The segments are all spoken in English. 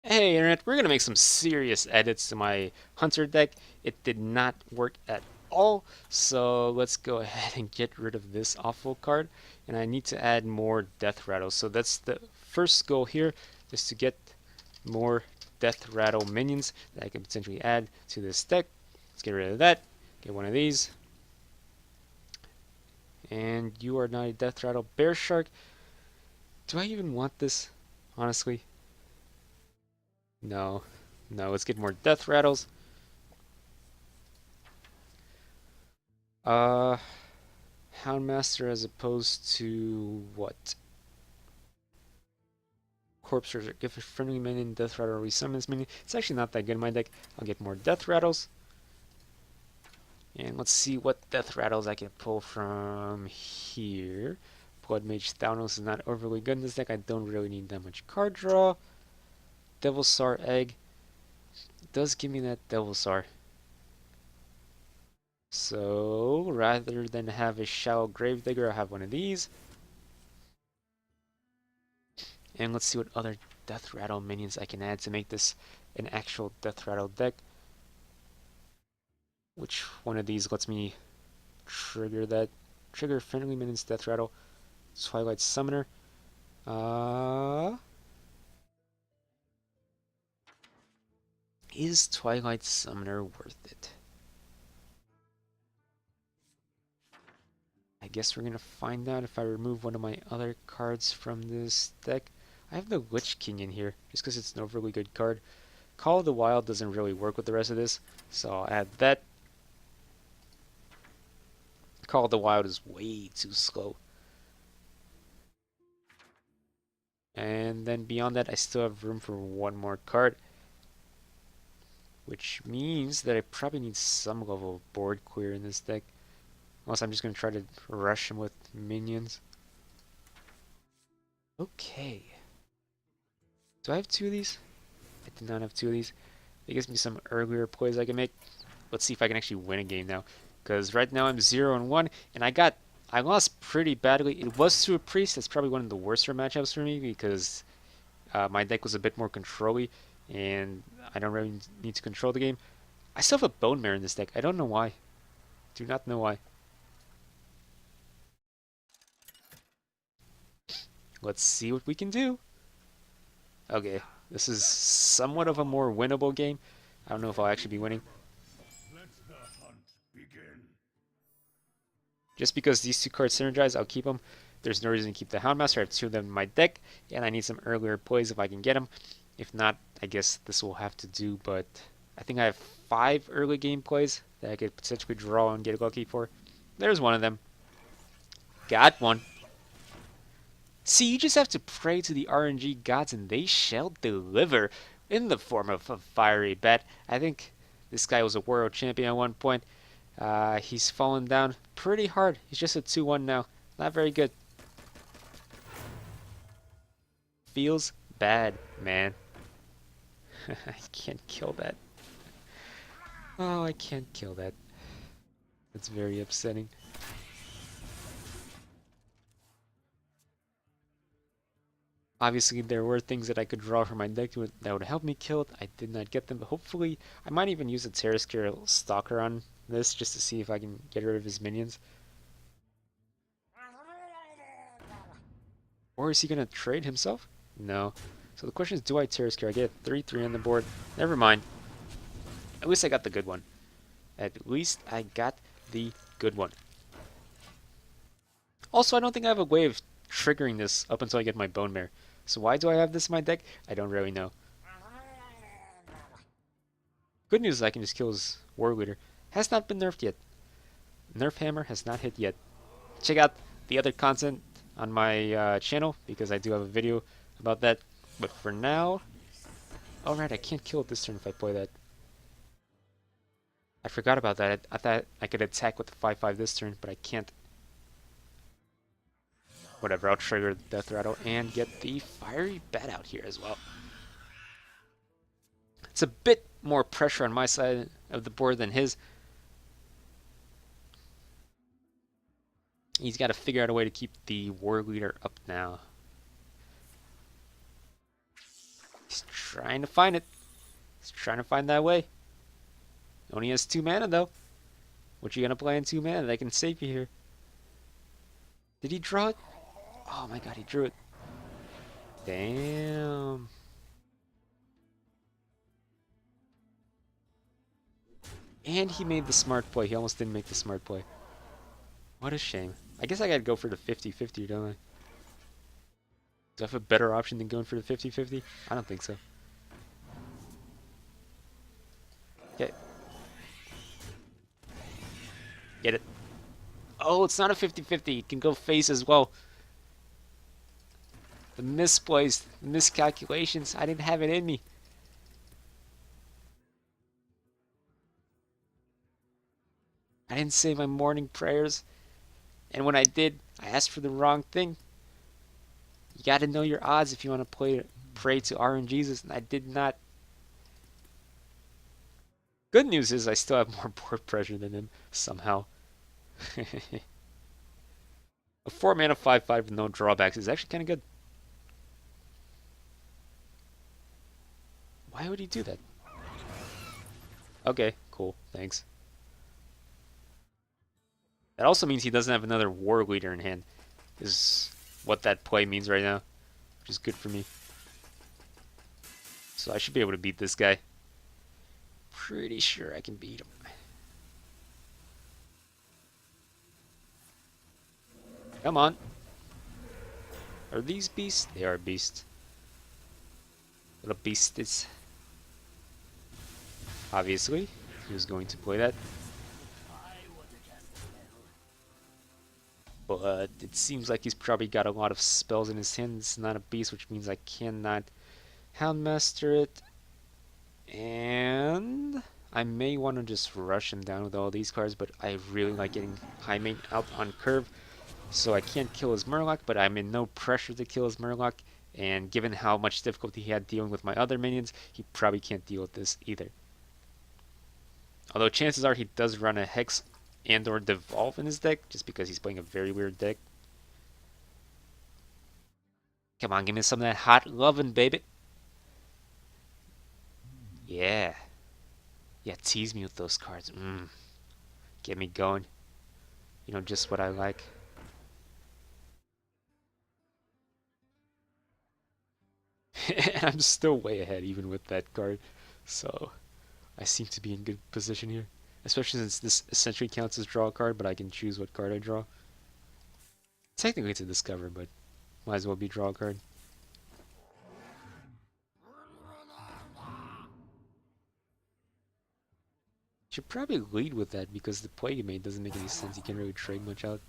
Hey Internet, we're gonna make some serious edits to my Hunter deck. It did not work at all, so let's go ahead and get rid of this awful card. And I need to add more Deathrattle. So that's the first goal here, is to get more Deathrattle minions that I can potentially add to this deck. Let's get rid of that. Get one of these. And you are not a Deathrattle Bear Shark. Do I even want this? Honestly, no. No, let's get more Deathrattles. Uh, Houndmaster as opposed to what? Corpse Searcher. Give a friendly minion Death Rattle resummons minion. It's actually not that good in my deck. I'll get more Death Rattles. And let's see what Death Rattles I can pull from here. Blood Mage Thanos is not overly good in this deck. I don't really need that much card draw. Devilsaur Egg does give me that Devilsaur. So rather than have a Shallow Gravedigger, I'll have one of these. And let's see what other Death Rattle minions I can add to make this an actual Death Rattle deck. Which one of these lets me trigger that? Trigger friendly minions Death Rattle. Twilight Summoner. Uh, is Twilight Summoner worth it? I guess we're gonna find out if I remove one of my other cards from this deck. I have the Witch King in here, just because it's an overly good card. Call of the Wild doesn't really work with the rest of this, so I'll add that. Call of the Wild is way too slow. And then beyond that, I still have room for one more card, which means that I probably need some level of board clear in this deck. Unless I'm just going to try to rush him with minions. Okay. Do I have two of these? I did not have two of these. It gives me some earlier plays I can make. Let's see if I can actually win a game now. Because right now I'm 0-1, and I lost pretty badly. It was to a priest. That's probably one of the worst matchups for me because my deck was a bit more controlly, and I don't really need to control the game. I still have a Bone Mare in this deck. I don't know why. Do not know why. Let's see what we can do. Okay, this is somewhat of a more winnable game. I don't know if I'll actually be winning. Let the hunt begin. Just because these two cards synergize, I'll keep them. There's no reason to keep the Houndmaster. I have two of them in my deck, and I need some earlier plays if I can get them. If not, I guess this will have to do, but I think I have 5 early game plays that I could potentially draw and get lucky for. There's one of them. Got one. See, you just have to pray to the RNG gods and they shall deliver in the form of a fiery bat. I think this guy was a world champion at one point. He's fallen down pretty hard. He's just a 2-1 now. Not very good. Feels bad, man. I can't kill that. Oh, I can't kill that. That's very upsetting. Obviously, there were things that I could draw from my deck that would help me kill it. I did not get them, but hopefully, I might even use a Terrascale Stalker on this just to see if I can get rid of his minions. Or is he going to trade himself? No. So the question is, do I Terrascale? I get 3-3 on the board. Never mind. At least I got the good one. At least I got the good one. Also, I don't think I have a way of triggering this up until I get my Bone Mare. So why do I have this in my deck? I don't really know. Good news is I can just kill his War Leader. Has not been nerfed yet. Nerf Hammer has not hit yet. Check out the other content on my channel because I do have a video about that. But for now, alright, I can't kill it this turn if I play that. I forgot about that. I thought I could attack with the 5-5 this turn, but I can't. Whatever, I'll trigger Deathrattle and get the Fiery Bat out here as well. It's a bit more pressure on my side of the board than his. He's got to figure out a way to keep the War Leader up now. He's trying to find it. He's trying to find that way. Only has 2 mana though. What you gonna play in 2 mana that can save you here? Did he draw it? Oh my god, he drew it. Damn. And he made the smart play. He almost didn't make the smart play. What a shame. I guess I gotta go for the 50-50, don't I? Do I have a better option than going for the 50-50? I don't think so. Okay. Get it. Oh, it's not a 50-50. It can go face as well. The misplays, the miscalculations. I didn't have it in me. I didn't say my morning prayers. And when I did, I asked for the wrong thing. You gotta know your odds if you want to pray to RNGesus, Jesus, and I did not. Good news is I still have more board pressure than him, somehow. A 4 mana 5/5 with no drawbacks is actually kind of good. Why would he do that? Okay, cool, thanks. That also means he doesn't have another war leader in hand, is what that play means right now, which is good for me. So I should be able to beat this guy. Pretty sure I can beat him. Come on. Are these beasts? They are beasts. Little beasties. Obviously, he was going to play that. But it seems like he's probably got a lot of spells in his hand. It's not a beast, which means I cannot Houndmaster it. And I may want to just rush him down with all these cards, but I really like getting Jaime out on curve. So I can't kill his Murloc, but I'm in no pressure to kill his Murloc. And given how much difficulty he had dealing with my other minions, he probably can't deal with this either. Although chances are he does run a Hex and or Devolve in his deck, just because he's playing a very weird deck. Come on, give me some of that hot lovin', baby. Yeah. Yeah, tease me with those cards. Get me going. You know, just what I like. And I'm still way ahead even with that card. So, I seem to be in good position here. Especially since this essentially counts as draw a card, but I can choose what card I draw. Technically it's a discover, but might as well be draw a card. Should probably lead with that because the play you made doesn't make any sense. You can't really trade much out.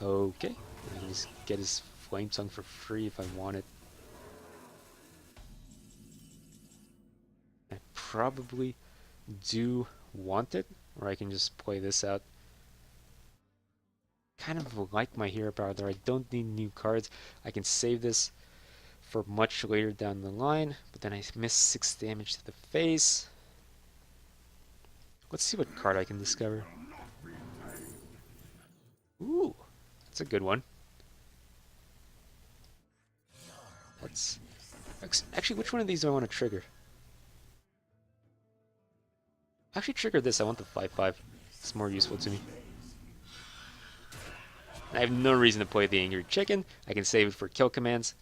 Okay. I can just get his Flame Tongue for free if I want it. I probably do want it, or I can just play this out. Kind of like my hero power there. I don't need new cards. I can save this for much later down the line, but then I miss 6 damage to the face. Let's see what card I can discover. Ooh, that's a good one. That's actually, which one of these do I want to trigger? Actually, trigger this. I want the 5/5. It's more useful to me. I have no reason to play the Angry Chicken. I can save it for kill commands.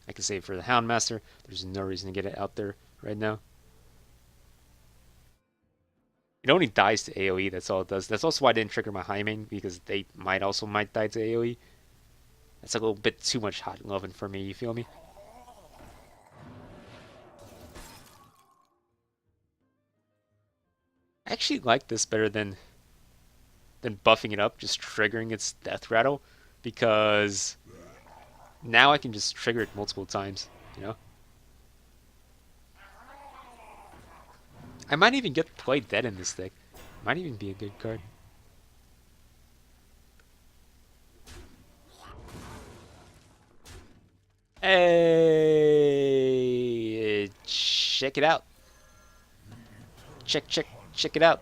I can save it for the Houndmaster. There's no reason to get it out there right now. It only dies to AoE, that's all it does. That's also why I didn't trigger my Jaime, because they might die to AoE. That's a little bit too much hot loving for me, you feel me? I actually like this better than buffing it up, just triggering its Deathrattle, because now I can just trigger it multiple times, you know? I might even get Play Dead in this deck. Might even be a good card. Hey, check it out. Check it out.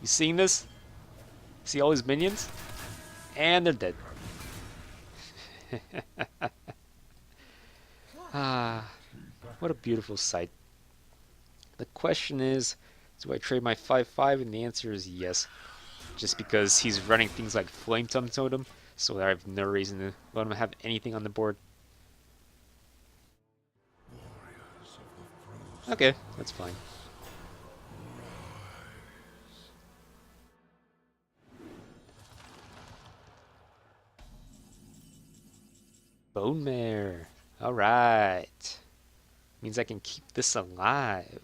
You seeing this? See all his minions? And they're dead. What a beautiful sight. The question is, do I trade my 5/5? And the answer is yes. Just because he's running things like Flame Totem, so I have no reason to let him have anything on the board. Okay, that's fine. Bone Mare. Alright. Means I can keep this alive.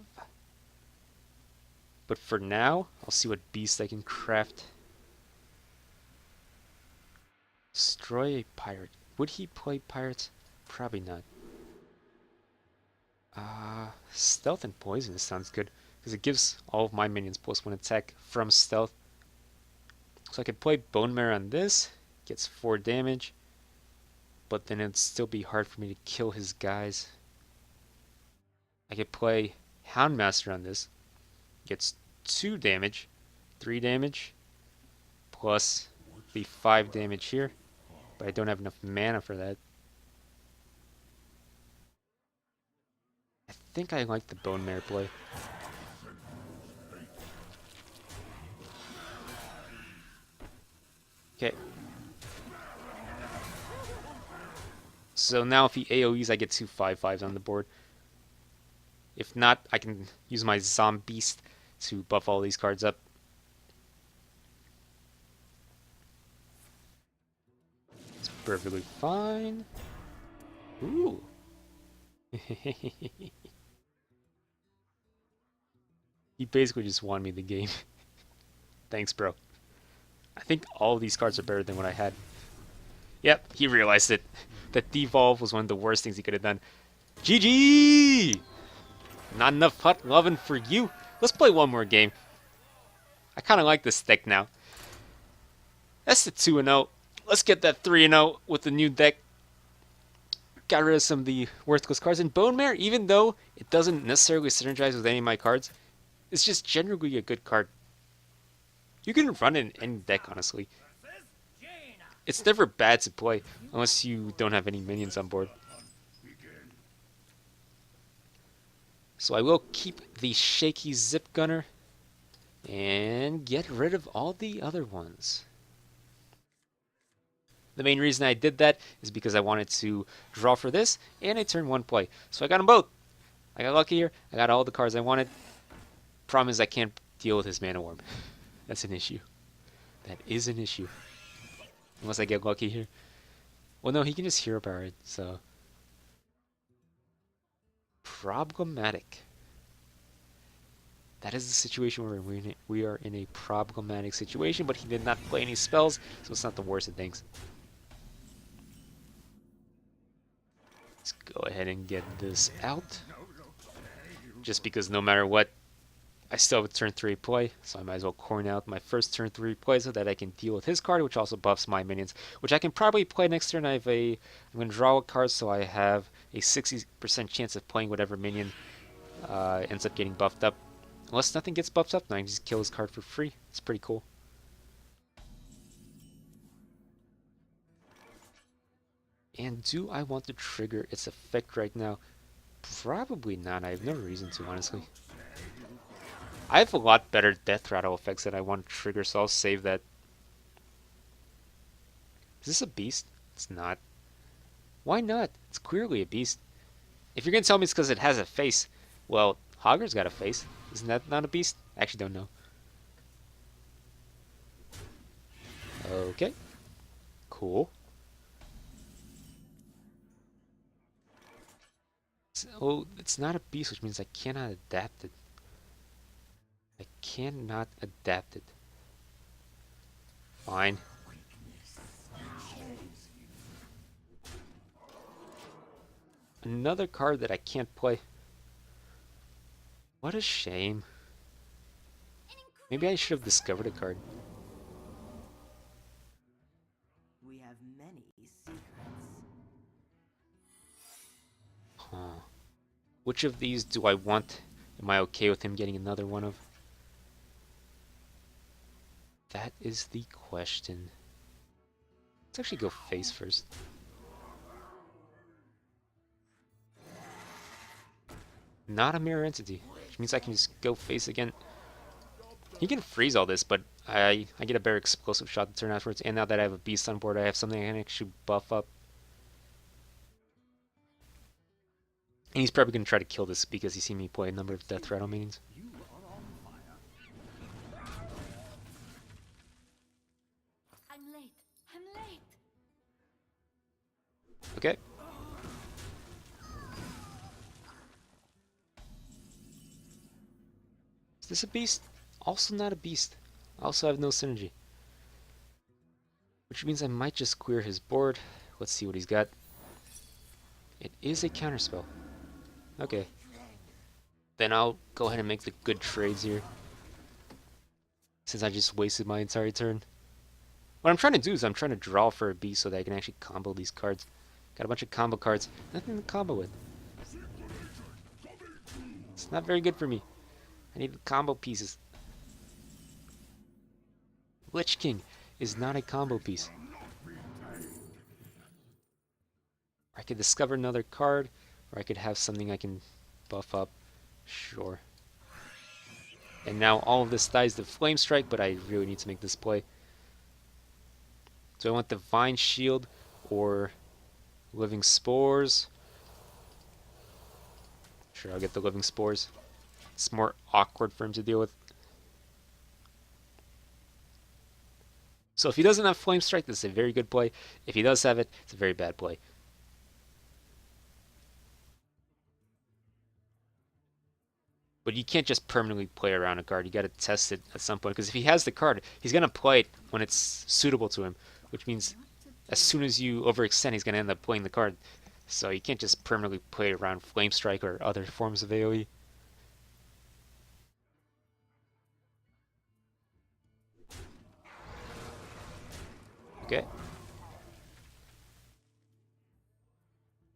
But for now, I'll see what beast I can craft. Destroy a pirate. Would he play pirates? Probably not. Stealth and poison sounds good. Because it gives all of my minions +1 attack from stealth. So I could play Bone Mare on this. Gets 4 damage. But then it'd still be hard for me to kill his guys. I could play Houndmaster on this. Gets 2 damage. 3 damage. Plus the 5 damage here. But I don't have enough mana for that. I think I like the Bone Mare play. Okay. So now if he AoEs, I get 2 5/5s on the board. If not, I can use my Zombeast to buff all these cards up. It's perfectly fine. Ooh. He basically just won me the game. Thanks, bro. I think all of these cards are better than what I had. Yep, he realized it. That devolve was one of the worst things he could have done. GG! Not enough hut loving for you. Let's play one more game. I kind of like this deck now. That's the 2-0. Let's get that 3-0 with the new deck. Got rid of some of the worthless cards. And Bone Mare, even though it doesn't necessarily synergize with any of my cards, it's just generally a good card. You can run it in any deck, honestly. It's never bad to play, unless you don't have any minions on board. So I will keep the Shaky Zip Gunner and get rid of all the other ones. The main reason I did that is because I wanted to draw for this and a turn 1 play. So I got them both. I got lucky here. I got all the cards I wanted. Problem is I can't deal with his Mana Orb. That's an issue. That is an issue. Unless I get lucky here. Well, no, he can just Hero Power it, so... Problematic. That is the situation where we are in a problematic situation, but he did not play any spells, so it's not the worst of things. Let's go ahead and get this out. Just because no matter what, I still have a turn 3 play, so I might as well coin out my first turn 3 play so that I can deal with his card, which also buffs my minions, which I can probably play next turn. I'm going to draw a card, so I have a 60% chance of playing whatever minion ends up getting buffed up. Unless nothing gets buffed up, then I can just kill his card for free. It's pretty cool. And do I want to trigger its effect right now? Probably not. I have no reason to, honestly. I have a lot better Deathrattle effects that I want to trigger, so I'll save that. Is this a beast? It's not. Why not? It's clearly a beast. If you're going to tell me it's because it has a face, well, Hogger's got a face. Isn't that not a beast? I actually don't know. Okay. Cool. Oh, it's not a beast, which means I cannot adapt it. I cannot adapt it. Fine. Another card that I can't play. What a shame. Maybe I should have discovered a card. We have many secrets. Huh. Which of these do I want? Am I okay with him getting another one of? That is the question. Let's actually go face first. Not a mirror entity, which means I can just go face again. He can freeze all this, but I get a better explosive shot the turn afterwards. And now that I have a beast on board, I have something I can actually buff up. And he's probably going to try to kill this because he's seen me play a number of Deathrattle minions. I'm late. I'm late. Okay. Is this a beast? Also not a beast. I also have no synergy. Which means I might just clear his board. Let's see what he's got. It is a counterspell. Okay. Then I'll go ahead and make the good trades here. Since I just wasted my entire turn. What I'm trying to do is I'm trying to draw for a beast so that I can actually combo these cards. Got a bunch of combo cards. Nothing to combo with. It's not very good for me. I need the combo pieces. Lich King is not a combo piece. I could discover another card, or I could have something I can buff up. Sure. And now all of this dies to Flame Strike, but I really need to make this play. Do I want Divine Shield or Living Spores? Sure, I'll get the Living Spores. It's more awkward for him to deal with. So if he doesn't have Flame Strike, this is a very good play. If he does have it, it's a very bad play. But you can't just permanently play around a card. You got to test it at some point. Because if he has the card, he's going to play it when it's suitable to him. Which means as soon as you overextend, he's going to end up playing the card. So you can't just permanently play around Flame Strike or other forms of AoE. Okay.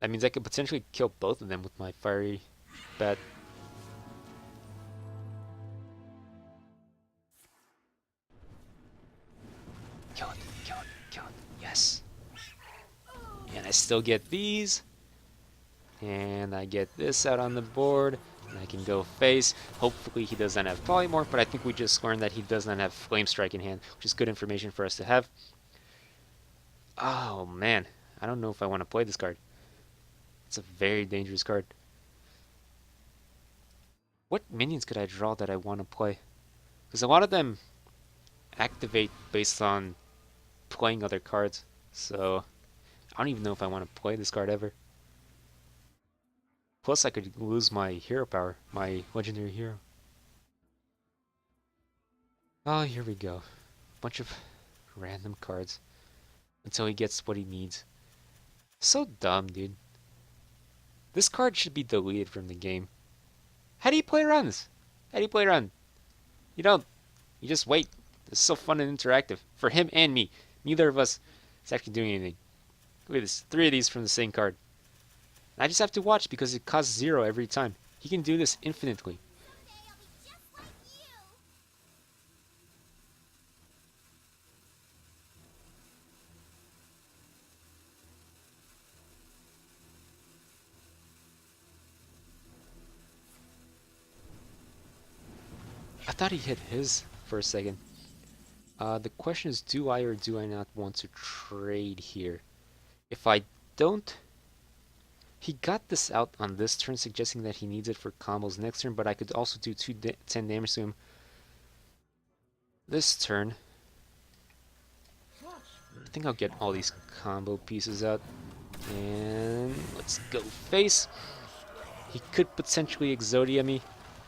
That means I could potentially kill both of them with my Fiery Bat. Kill it, kill it, kill it. Yes. And I still get these. And I get this out on the board. And I can go face. Hopefully he doesn't have Polymorph, but I think we just learned that he does not have Flame Strike in hand, which is good information for us to have. Oh man, I don't know if I want to play this card. It's a very dangerous card. What minions could I draw that I want to play? Because a lot of them activate based on playing other cards. So I don't even know if I want to play this card ever. Plus I could lose my hero power, my legendary hero. Oh, here we go. Bunch of random cards. Until he gets what he needs. So dumb, dude. This card should be deleted from the game. How do you play around this? How do you play around? You don't. You just wait. It's so fun and interactive. For him and me. Neither of us is actually doing anything. Look at this. 3 of these from the same card. And I just have to watch because it costs 0 every time. He can do this infinitely. I thought he hit his for a second. The question is, do I or do I not want to trade here? If I don't, he got this out on this turn, suggesting that he needs it for combos next turn, but I could also do 10 damage to him this turn. I think I'll get all these combo pieces out. And let's go face. He could potentially Exodia me,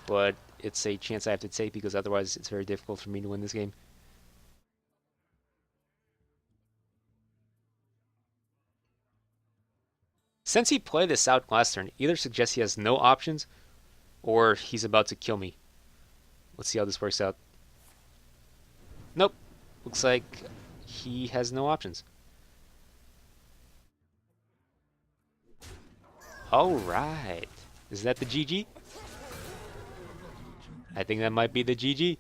but it's a chance I have to take because otherwise it's very difficult for me to win this game. Since he played this out last turn, either suggests he has no options or he's about to kill me. Let's see how this works out. Nope. Looks like he has no options. Alright. Is that the GG? I think that might be the GG.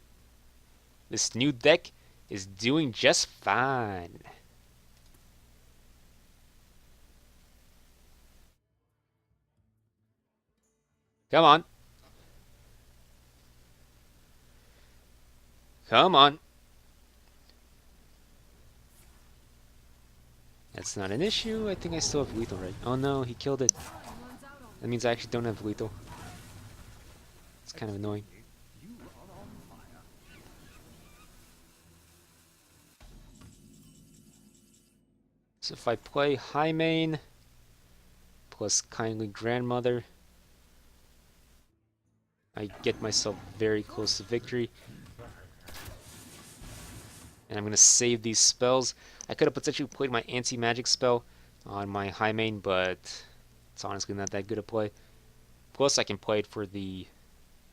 This new deck is doing just fine. Come on. Come on. That's not an issue. I think I still have lethal, right? Oh no, he killed it. That means I actually don't have lethal. It's kind of annoying. So if I play High Main plus Kindly Grandmother, I get myself very close to victory. And I'm going to save these spells. I could have potentially played my anti-magic spell on my High Main, but it's honestly not that good a play. Plus I can play it for the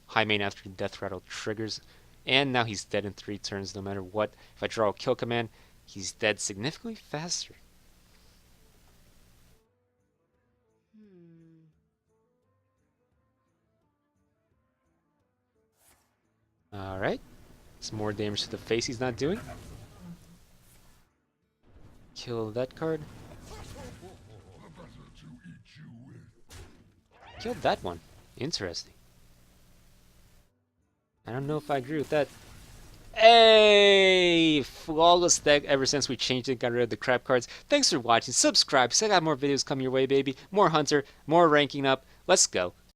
High Main after Deathrattle triggers. And now he's dead in 3 turns no matter what. If I draw a kill command, he's dead significantly faster. Alright. Some more damage to the face he's not doing. Kill that card. Killed that one. Interesting. I don't know if I agree with that. Hey! Flawless deck ever since we changed it, got rid of the crap cards. Thanks for watching. Subscribe, because I got more videos coming your way, baby. More Hunter, more ranking up. Let's go.